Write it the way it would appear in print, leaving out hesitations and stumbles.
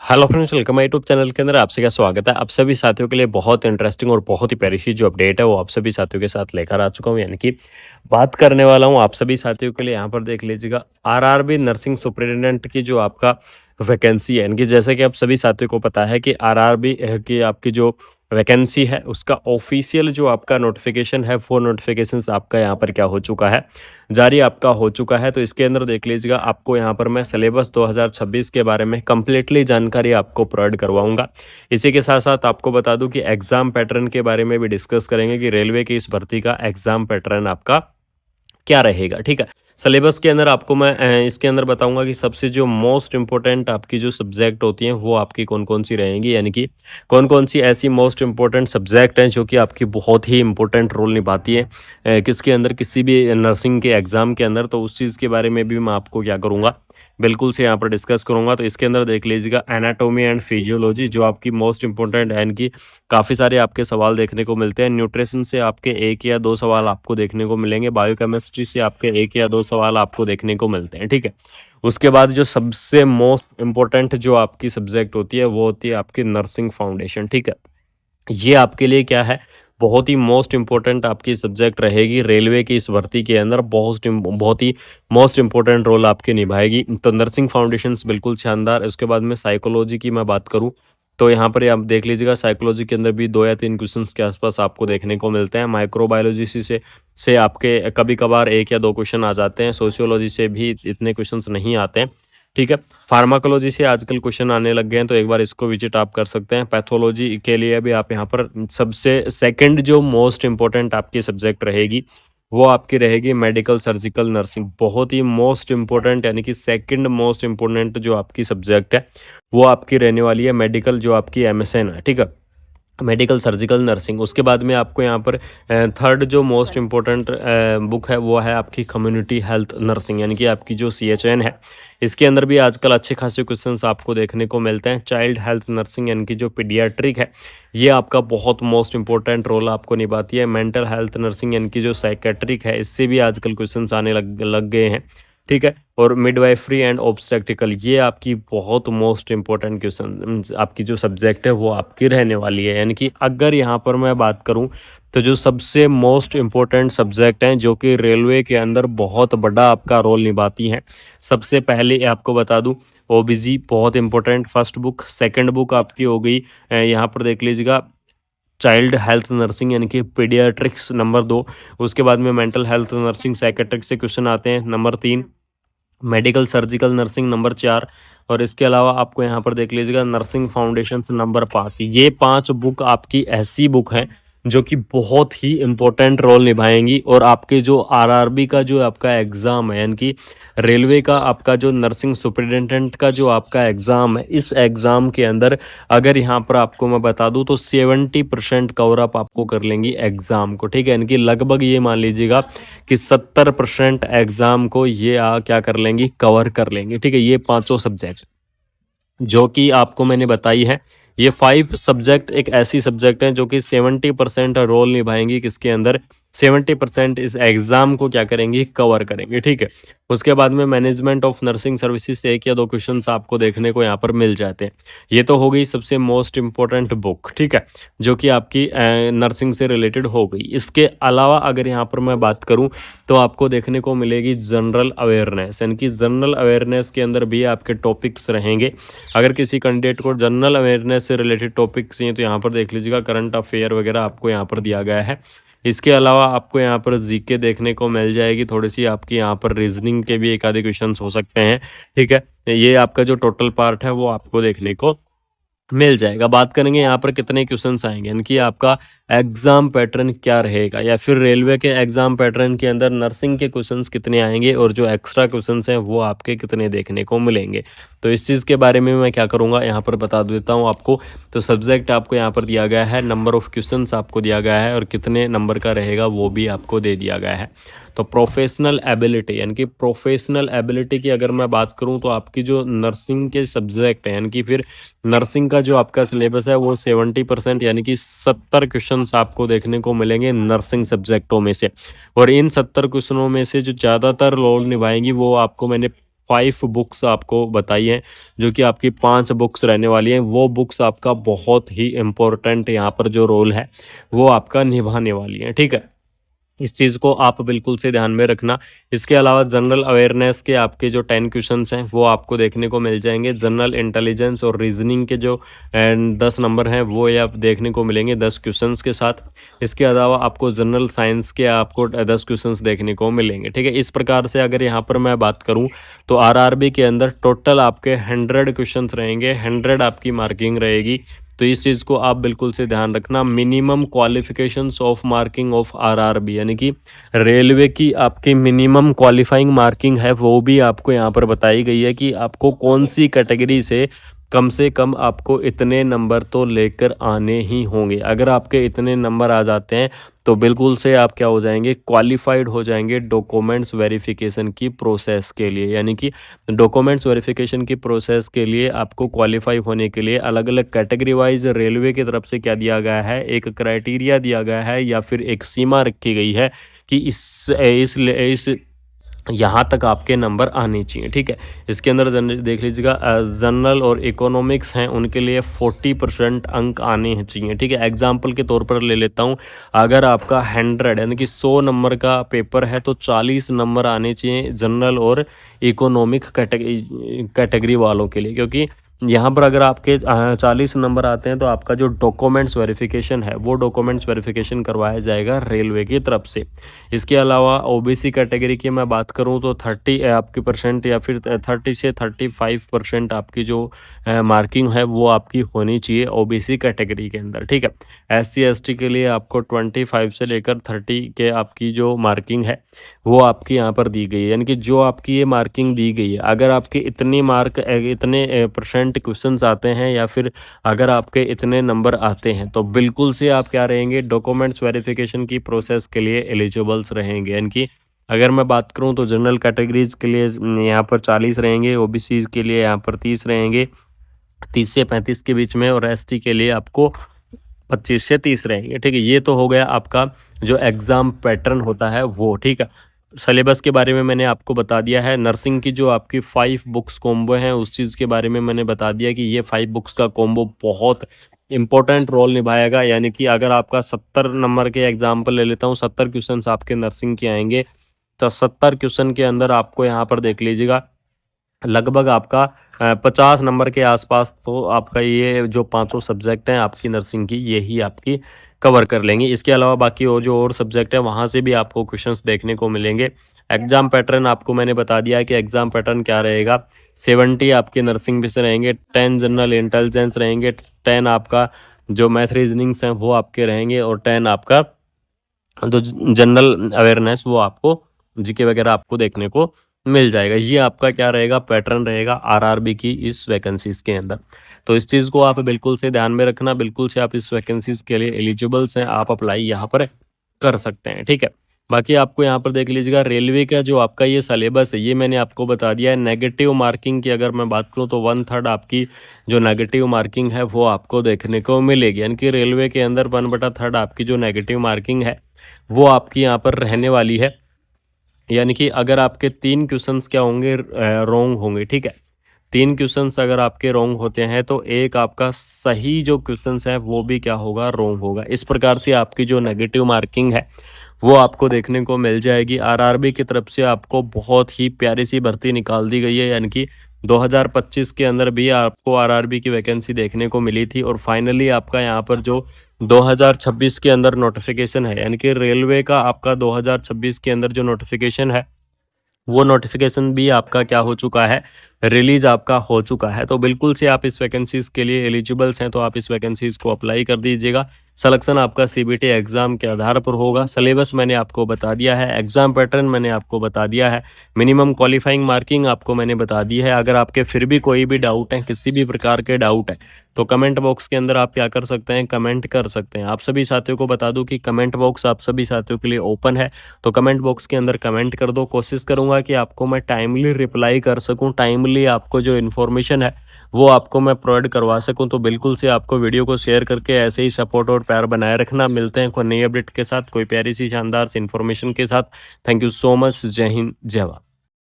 Hello friends, welcome my YouTube channel के अंदर आपसे क्या स्वागत है। आप सभी साथियों के लिए बहुत इंटरेस्टिंग और बहुत ही प्यारी सी जो अपडेट है वो आप सभी साथियों के साथ लेकर आ चुका हूँ। यानी कि बात करने वाला हूँ आप सभी साथियों के लिए। यहाँ पर देख लीजिएगा आरआरबी नर्सिंग सुपरिटेंडेंट की जो आपका वैकेंसी है, यानी कि जैसे कि आप सभी साथियों को पता है कि आरआरबी की आपकी जो वैकेंसी है उसका ऑफिशियल जो आपका नोटिफिकेशन है वो नोटिफिकेशन आपका यहाँ पर क्या हो चुका है, जारी आपका हो चुका है। तो इसके अंदर देख लीजिएगा आपको यहाँ पर मैं सिलेबस 2026 के बारे में कंप्लीटली जानकारी आपको प्रोवाइड करवाऊंगा। इसी के साथ साथ आपको बता दूं कि एग्ज़ाम पैटर्न के बारे में भी डिस्कस करेंगे कि रेलवे की इस भर्ती का एग्ज़ाम पैटर्न आपका क्या रहेगा। ठीक है, सिलेबस के अंदर आपको मैं इसके अंदर बताऊंगा कि सबसे जो मोस्ट इंपॉर्टेंट आपकी जो सब्जेक्ट होती हैं वो आपकी कौन कौन सी रहेंगी, यानी कि कौन कौन सी ऐसी मोस्ट इंपॉर्टेंट सब्जेक्ट हैं जो कि आपकी बहुत ही इंपॉर्टेंट रोल निभाती है किसके अंदर, किसी भी नर्सिंग के एग्ज़ाम के अंदर। तो उस चीज़ के बारे में भी मैं आपको क्या करूँगा, बिल्कुल से यहाँ पर डिस्कस करूँगा। तो इसके अंदर देख लीजिएगा एनाटॉमी एंड फिजियोलॉजी जो आपकी मोस्ट इंपॉर्टेंट है, इनकी काफ़ी सारे आपके सवाल देखने को मिलते हैं। न्यूट्रिशन से आपके 1 या 2 सवाल आपको देखने को मिलेंगे। बायोकेमिस्ट्री से आपके 1 या 2 सवाल आपको देखने को मिलते हैं। ठीक है, उसके बाद जो सबसे मोस्ट इंपॉर्टेंट जो आपकी सब्जेक्ट होती है वो होती है आपकी नर्सिंग फाउंडेशन। ठीक है, ये आपके लिए क्या है, बहुत ही मोस्ट इम्पोर्टेंट आपकी सब्जेक्ट रहेगी रेलवे की इस भर्ती के अंदर। बहुत ही मोस्ट इम्पोर्टेंट रोल आपके निभाएगी। तो नर्सिंग फाउंडेशंस बिल्कुल शानदार। इसके बाद में साइकोलॉजी की मैं बात करूं तो यहाँ पर आप देख लीजिएगा साइकोलॉजी के अंदर भी 2 या 3 क्वेश्चंस के आसपास आपको देखने को मिलते हैं। माइक्रोबायोलॉजी से आपके कभी कभार 1 या 2 क्वेश्चन आ जाते हैं। सोशियोलॉजी से भी इतने क्वेश्चंस नहीं आते हैं। ठीक है, फार्माकोलॉजी से आजकल क्वेश्चन आने लग गए हैं, तो एक बार इसको विजिट आप कर सकते हैं। पैथोलॉजी के लिए भी आप यहाँ पर सबसे सेकंड जो मोस्ट इंपॉर्टेंट आपकी सब्जेक्ट रहेगी वो आपकी रहेगी मेडिकल सर्जिकल नर्सिंग। बहुत ही मोस्ट इंपॉर्टेंट, यानी कि सेकंड मोस्ट इंपॉर्टेंट जो आपकी सब्जेक्ट है वो आपकी रहने वाली है मेडिकल, जो आपकी एमएसएन है। ठीक है, मेडिकल सर्जिकल नर्सिंग। उसके बाद में आपको यहाँ पर थर्ड जो मोस्ट इम्पोर्टेंट बुक है वो है आपकी कम्युनिटी हेल्थ नर्सिंग, यानी कि आपकी जो CHN है। इसके अंदर भी आजकल अच्छे खासे क्वेश्चंस आपको देखने को मिलते हैं। चाइल्ड हेल्थ नर्सिंग, यानी कि जो पीडियाट्रिक है, ये आपका बहुत मोस्ट इंपॉर्टेंट रोल आपको निभाती है। मेंटल हेल्थ नर्सिंग, यानी कि जो साइकेट्रिक है, इससे भी आजकल क्वेश्चंस आने लग गए हैं। ठीक है, और मिडवाइफरी एंड ऑब्स्टेट्रिकल, ये आपकी बहुत मोस्ट इंपॉर्टेंट क्वेश्चन आपकी जो सब्जेक्ट है वो आपकी रहने वाली है। यानी कि अगर यहाँ पर मैं बात करूँ तो जो सबसे मोस्ट इंपॉर्टेंट सब्जेक्ट हैं जो कि रेलवे के अंदर बहुत बड़ा आपका रोल निभाती हैं, सबसे पहले आपको बता दूं OBG बहुत important first book. Second book आपकी हो गई यहाँ पर देख लीजिएगा चाइल्ड हेल्थ नर्सिंग, यानी कि पीडियाट्रिक्स नंबर 2। उसके बाद में मेंटल हेल्थ नर्सिंग साइकेट्रिक से क्वेश्चन आते हैं number 3। Medical surgical nursing number 4। और इसके अलावा आपको यहाँ पर देख लीजिएगा नर्सिंग फाउंडेशन नंबर 5। ये 5 बुक आपकी ऐसी बुक हैं जो कि बहुत ही इम्पोर्टेंट रोल निभाएंगी। और आपके जो आरआरबी का जो आपका एग्ज़ाम है, यानी कि रेलवे का आपका जो नर्सिंग सुपरिटेंडेंट का जो आपका एग्ज़ाम है, इस एग्ज़ाम के अंदर अगर यहाँ पर आपको मैं बता दूँ तो 70% कवर अप आपको कर लेंगी एग्ज़ाम को। ठीक है, यानी कि लगभग ये मान लीजिएगा कि 70% एग्ज़ाम को ये क्या कर लेंगी, कवर कर लेंगे। ठीक है, ये 5 सब्जेक्ट जो कि आपको मैंने बताई है, ये 5 सब्जेक्ट एक ऐसी सब्जेक्ट हैं जो कि 70% रोल निभाएंगी किसके अंदर, 70% इस एग्ज़ाम को क्या करेंगी, कवर करेंगे। ठीक है, उसके बाद में मैनेजमेंट ऑफ नर्सिंग सर्विसेज से 1 या 2 क्वेश्चन आपको देखने को यहाँ पर मिल जाते हैं। ये तो हो गई सबसे मोस्ट इम्पोर्टेंट बुक। ठीक है, जो कि आपकी नर्सिंग से रिलेटेड हो गई। इसके अलावा अगर यहाँ पर मैं बात करूँ तो आपको देखने को मिलेगी जनरल अवेयरनेस, यानी कि जनरल अवेयरनेस के अंदर भी आपके टॉपिक्स रहेंगे। अगर किसी कैंडिडेट को जनरल अवेयरनेस से रिलेटेड टॉपिक्स चाहिए तो यहाँ पर देख लीजिएगा करंट अफेयर वगैरह आपको यहाँ पर दिया गया है। इसके अलावा आपको यहाँ पर जीके देखने को मिल जाएगी, थोड़ी सी आपकी यहाँ पर रीजनिंग के भी एक आधे क्वेश्चन हो सकते हैं। ठीक है, ये आपका जो टोटल पार्ट है वो आपको देखने को मिल जाएगा। बात करेंगे यहाँ पर कितने क्वेश्चंस आएंगे, यानी कि आपका एग्जाम पैटर्न क्या रहेगा, या फिर रेलवे के एग्जाम पैटर्न के अंदर नर्सिंग के क्वेश्चंस कितने आएंगे और जो एक्स्ट्रा क्वेश्चंस हैं वो आपके कितने देखने को मिलेंगे। तो इस चीज़ के बारे में मैं क्या करूँगा, यहाँ पर बता देता हूँ आपको। तो सब्जेक्ट आपको यहाँ पर दिया गया है, नंबर ऑफ क्वेश्चंस आपको दिया गया है और कितने नंबर का रहेगा वो भी आपको दे दिया गया है। तो प्रोफेशनल एबिलिटी, यानी कि प्रोफेशनल एबिलिटी की अगर मैं बात करूं तो आपकी जो नर्सिंग के सब्जेक्ट हैं, यानी कि फिर नर्सिंग का जो आपका सिलेबस है वो 70%, यानी कि 70 क्वेश्चंस आपको देखने को मिलेंगे नर्सिंग सब्जेक्टों में से। और इन 70 क्वेश्चनों में से जो ज़्यादातर रोल निभाएंगी वो आपको मैंने 5 बुक्स आपको बताई हैं, जो कि आपकी 5 बुक्स रहने वाली हैं। वो बुक्स आपका बहुत ही इम्पोर्टेंट यहाँ पर जो रोल है वो आपका निभाने वाली हैं, ठीक है। इस चीज़ को आप बिल्कुल से ध्यान में रखना। इसके अलावा जनरल अवेयरनेस के आपके जो 10 क्वेश्चंस हैं वो आपको देखने को मिल जाएंगे। जनरल इंटेलिजेंस और रीजनिंग के जो 10 नंबर हैं वो ये आप देखने को मिलेंगे 10 क्वेश्चंस के साथ। इसके अलावा आपको जनरल साइंस के आपको 10 क्वेश्चंस देखने को मिलेंगे, ठीक है। इस प्रकार से अगर यहाँ पर मैं बात करूँ तो आरआरबी के अंदर टोटल आपके 100 क्वेश्चंस रहेंगे, 100 आपकी मार्किंग रहेगी। तो इस चीज़ को आप बिल्कुल से ध्यान रखना। Minimum qualifications of marking of RRB, यानी कि रेलवे की आपकी मिनिमम क्वालिफाइंग मार्किंग है वो भी आपको यहाँ पर बताई गई है कि आपको कौन सी कैटेगरी से कम आपको इतने नंबर तो लेकर आने ही होंगे। अगर आपके इतने नंबर आ जाते हैं तो बिल्कुल से आप क्या हो जाएंगे, क्वालिफाइड हो जाएंगे डॉक्यूमेंट्स वेरिफिकेशन की प्रोसेस के लिए। यानी कि डॉक्यूमेंट्स वेरिफिकेशन की प्रोसेस के लिए आपको क्वालिफाई होने के लिए अलग अलग कैटेगरी वाइज रेलवे की तरफ से क्या दिया गया है, एक क्राइटेरिया दिया गया है या फिर एक सीमा रखी गई है कि इस यहाँ तक आपके नंबर आने चाहिए, ठीक है। इसके अंदर देख लीजिएगा जनरल और इकोनॉमिक्स हैं उनके लिए 40% अंक आने चाहिए, ठीक है। एग्जाम्पल के तौर पर ले लेता हूँ, अगर आपका 100 यानी कि 100 नंबर का पेपर है तो 40 नंबर आने चाहिए जनरल और इकोनॉमिक कैटेगरी वालों के लिए, क्योंकि यहाँ पर अगर आपके 40 नंबर आते हैं तो आपका जो डॉक्यूमेंट्स वेरिफिकेशन है वो डॉक्यूमेंट्स वेरिफिकेशन करवाया जाएगा रेलवे की तरफ से। इसके अलावा ओबीसी कैटेगरी की मैं बात करूँ तो 30 आपकी परसेंट या फिर 30 से 35% आपकी जो मार्किंग है वो आपकी होनी चाहिए ओबीसी कैटेगरी के अंदर, ठीक है। एससी एसटी के लिए आपको 25 से लेकर 30 के आपकी जो मार्किंग है वो आपकी यहाँ पर दी गई है। यानी कि जो आपकी ये मार्किंग दी गई है, अगर आपके इतने परसेंट क्वेश्चंस आते हैं या फिर अगर आपके इतने नंबर आते हैं तो बिल्कुल से आप क्या रहेंगे, डॉक्यूमेंट्स वेरिफिकेशन की प्रोसेस के लिए एलिजिबल्स रहेंगे। यानी कि अगर मैं बात करूं तो जनरल कैटेगरीज के लिए यहाँ पर 40 रहेंगे, ओबीसी के लिए यहाँ पर 30 रहेंगे, 30 से 35 के बीच में, और एसटी के लिए आपको 25 से 30 रहेंगे, ठीक है। ये तो हो गया आपका जो एग्ज़ाम पैटर्न होता है वो, ठीक है। सिलेबस के बारे में मैंने आपको बता दिया है। नर्सिंग की जो आपकी 5 बुक्स कॉम्बो हैं उस चीज़ के बारे में मैंने बता दिया कि ये 5 बुक्स का कॉम्बो बहुत इंपॉर्टेंट रोल निभाएगा। यानी कि अगर आपका 70 नंबर के एग्जाम्पल ले लेता हूँ, 70 क्वेश्चन आपके नर्सिंग के आएंगे तो 70 क्वेश्चन के अंदर आपको यहाँ पर देख लीजिएगा लगभग आपका 50 नंबर के आसपास तो आपका ये जो 5 सब्जेक्ट हैं आपकी नर्सिंग की यही आपकी कवर कर लेंगे। इसके अलावा बाकी और सब्जेक्ट है वहाँ से भी आपको क्वेश्चंस देखने को मिलेंगे। एग्जाम पैटर्न आपको मैंने बता दिया है कि एग्जाम पैटर्न क्या रहेगा। 70 आपके नर्सिंग में से रहेंगे, 10 जनरल इंटेलिजेंस रहेंगे, 10 आपका जो मैथ रीजनिंग्स हैं वो आपके रहेंगे, और 10 आपका जो जनरल अवेयरनेस वो आपको जीके वगैरह आपको देखने को मिल जाएगा। ये आपका क्या रहेगा, पैटर्न रहेगा आरआरबी की इस वैकेंसीज के अंदर। तो इस चीज़ को आप बिल्कुल से ध्यान में रखना, बिल्कुल से आप इस वैकेंसीज के लिए एलिजिबल्स हैं, आप अप्लाई यहाँ पर कर सकते हैं, ठीक है। बाकी आपको यहाँ पर देख लीजिएगा रेलवे का जो आपका ये सिलेबस है ये मैंने आपको बता दिया है। नेगेटिव मार्किंग की अगर मैं बात करूँ तो 1/3 आपकी जो नेगेटिव मार्किंग है वो आपको देखने को मिलेगी। यानी कि रेलवे के अंदर 1/3 आपकी जो नेगेटिव मार्किंग है वो आपकी यहाँ पर रहने वाली है। यानी कि अगर आपके 3 क्वेश्चंस क्या होंगे, रॉन्ग होंगे, ठीक है। 3 क्वेश्चंस अगर आपके रॉन्ग होते हैं तो एक आपका सही जो क्वेश्चंस है वो भी क्या होगा, रॉन्ग होगा। इस प्रकार से आपकी जो नेगेटिव मार्किंग है वो आपको देखने को मिल जाएगी। आरआरबी की तरफ से आपको बहुत ही प्यारी सी भर्ती निकाल दी गई है। यानी कि 2025 के अंदर भी आपको आरआरबी की वैकेंसी देखने को मिली थी, और फाइनली आपका यहाँ पर जो 2026 के अंदर नोटिफिकेशन है, यानी कि रेलवे का आपका 2026 के अंदर जो नोटिफिकेशन है वो नोटिफिकेशन भी आपका क्या हो चुका है, रिलीज आपका हो चुका है। तो बिल्कुल से आप इस वैकेंसीज के लिए एलिजिबल्स हैं तो आप इस वैकेंसीज को अप्लाई कर दीजिएगा। सिलेक्शन आपका सीबीटी एग्जाम के आधार पर होगा। सिलेबस मैंने आपको बता दिया है, एग्जाम पैटर्न मैंने आपको बता दिया है, मिनिमम क्वालिफाइंग मार्किंग आपको मैंने बता दी है। अगर आपके फिर भी कोई भी डाउट है, किसी भी प्रकार के डाउट है, तो कमेंट बॉक्स के अंदर आप क्या कर सकते हैं, कमेंट कर सकते हैं। आप सभी साथियों को बता दूं कि कमेंट बॉक्स आप सभी साथियों के लिए ओपन है, तो कमेंट बॉक्स के अंदर कमेंट कर दो। कोशिश करूंगा कि आपको मैं टाइमली रिप्लाई कर सकूं, टाइमली आपको जो इन्फॉर्मेशन है वो आपको मैं प्रोवाइड करवा सकूं। तो बिल्कुल से आपको वीडियो को शेयर करके ऐसे ही सपोर्ट और प्यार बनाए रखना। मिलते हैं कोई नई अपडेट के साथ, कोई प्यारी सी शानदार सी इन्फॉर्मेशन के साथ। Thank you so much. जय हिंद, जय भारत।